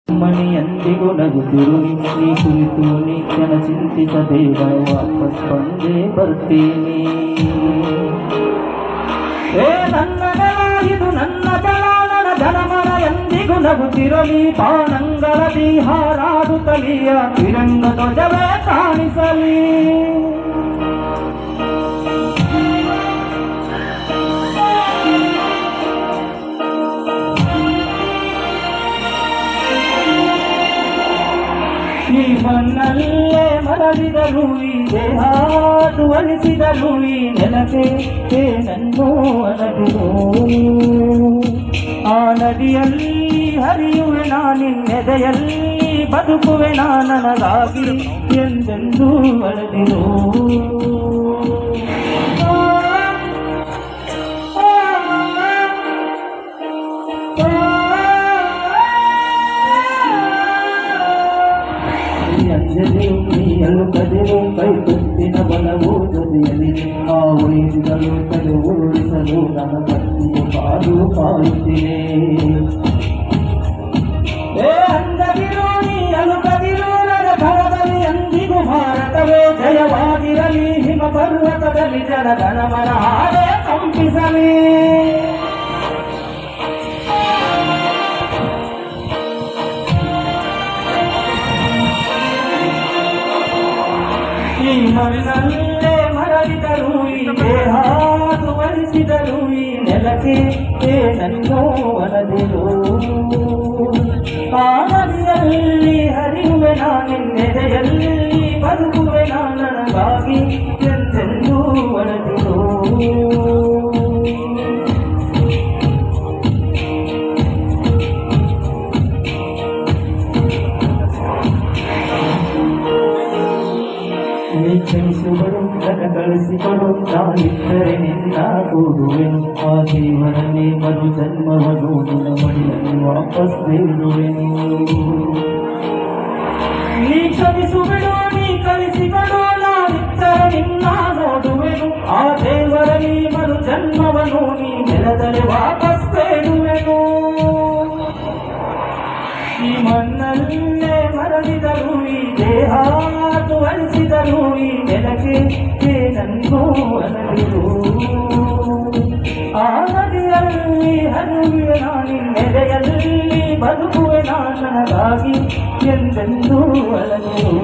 ಮನೆಯಂದಿಗೂ ನಗುತ್ತಿರು ನೀ ಕುರಿತು ನೀ ಕ್ಷಣ ಚಿಂತಿಸಬೇಡ ವಾಪಸ್ ಬಂದೇ ಬರ್ತೀನಿ ನನ್ನ ಇದು ನನ್ನ ಜಲಾನನ ಜನಮನ ಎಂದಿಗೂ ನಗುತ್ತಿರಲಿ ಬಾಣಂಗಳದಿ ಹಾರಾಡುತ್ತಲಿಯ ತಿರಂಗ ಧ್ವಜವೇ ಕಾಣಿಸಲಿ ಈ ಮಣ್ಣಲ್ಲೇ ಮರಳಿದಳು ಈ ದೇಹ ತುವಲಿಸಿದಳು ಈ ನೆಲಕ್ಕೆ ಏನನ್ನೋ ಅನದಿರು ಆ ನದಿಯಲ್ಲಿ ಹರಿಯುವೆ ನಾನಿನ್ನೆದೆಯಲ್ಲಿ ಬದುಕುವೆ ನನಗಾಗಿ ಎಂದೆಂದೂ ಅಳದಿರು ನೀಯಲು ಕದಿರು ಕೈ ತುತ್ತಿನ ಬಲವು ಜೊತೆಯಲ್ಲಿ ಆ ಉಳಿಸಿದಲು ಕದು ಉಳಿಸಲು ನನ್ನ ಭಕ್ತಿಗೆ ಕಾದು ಕಾಯುತ್ತಿದೆ ಅಂದದಿರು ನೀಯಲು ಕದಿರು ನನ್ನ ಭರದಲ್ಲಿ ಎಂದಿಗೂ ಭಾರತವೇ ಜಯವಾಗಿರಲಿ ಹಿಮ ಪರ್ವತದಲ್ಲಿ ಜನಗಣಮನ ಹಾಡೆ ಕಂಪಿಸಲಿ ಈ ಮರಿನಲ್ಲೇ ಮರಳಿದರು ಈ ದೇಹ ತುವರಿಸಿದರು ಈ ನೆಲಕ್ಕೆ ಏನನ್ನೋ ಅನದಿರು ಆ ನದಿಯಲ್ಲಿ ಹರಿಯುವೆ ನಾನಿನ್ನೆದೆಯಲ್ಲಿ ಬದುಕುವೆ ನನಗಾಗಿ ಎಂದೆಂದೂ ಅಳದಿರು ಕ್ಷಮಿಸುವರು ನನ್ನ ಕಳಿಸಿಕೊಡು ನಾನಿದ್ದರೆ ನಿನ್ನ ಕೂಡುವೆನು ಆ ದೇವರನ್ನೇ ಮರು ಜನ್ಮವನ್ನು ನಿನ್ನ ಮಡಿಯಲ್ಲಿ ವಾಪಸ್ ಬೇಡುವೆನು ನೀ ಕ್ಷಮಿಸುವೆನು ನೀ ಕಳಿಸಿಕೊಡು ನಾನಿದ್ದರೆ ನಿನ್ನ ನೋಡುವೆನು ಆ ದೇವರಲ್ಲಿ ಮರು ಜನ್ಮವನ್ನು ನೀ ನೆಲದಲ್ಲಿ ವಾಪಸ್ ಬೇಡುವೆನು ಈ ಮಣ್ಣಲ್ಲೇ ಮರಳಿದರು ಈ ದೇಹ ತುವರಿಸಿದರು ಈ ನೆಲಕ್ಕೆ ಏನನ್ನೋ ಅನದಿರು ಆ ನದಿಯಲ್ಲಿ ಹರಿಯುವೆ ನಾನಿನ್ನೆದೆಯಲ್ಲಿ ಬದುಕುವೆ ನನಗಾಗಿ ಎಂದೆಂದೂ ಅಳದಿರು